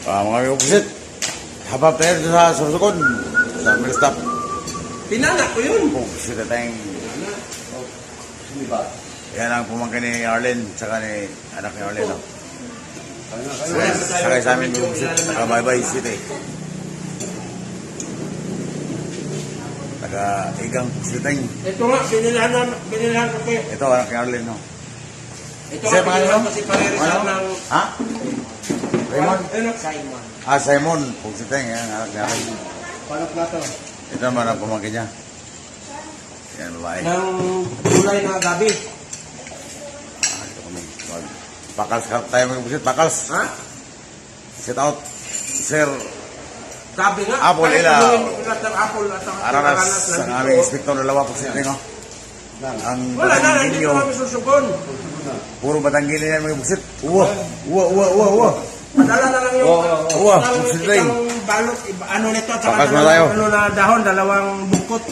Mga kapusit, habang tayo sa susukod, sa mill stop. Pinanak ko yun. Pupusit na tayong... Yan ang pumangkin ni Arlen, saka ni anak ni Arlen. No? Sakay sa amin, pupusit, naka-bye-bye city. Taga-igang pusiteng. Ito nga, binilhan ko kayo. Ito, anak ni Arlen, no? Ito nga, binilhan ko si Parerizal ng... Ha? Raymond? Simon. Simon, pusiteng, yan, anak ni Arlen. Paano na to? Ito naman ang pumangkin niya. Yan, babae. Ng gulay na gabi. Pakals ka tayo mag-pusit, pakals. Ha? Sit out, Sir Gabi nga. Apple, Kahit ila. tanungin mo lahat ng Apple at ang Araras, ng ang dito. aming inspektor na lawa pusit no? Ang Wala na, hindi Batanggilyo, ko kami susukon. puro Batanggilyo yan mga pusit. Uwa. Padala na lang yung Uwa, isang pusit rin. balot, ano nito, at saka Pakas na tayo. ano na dahon, dalawang bukot.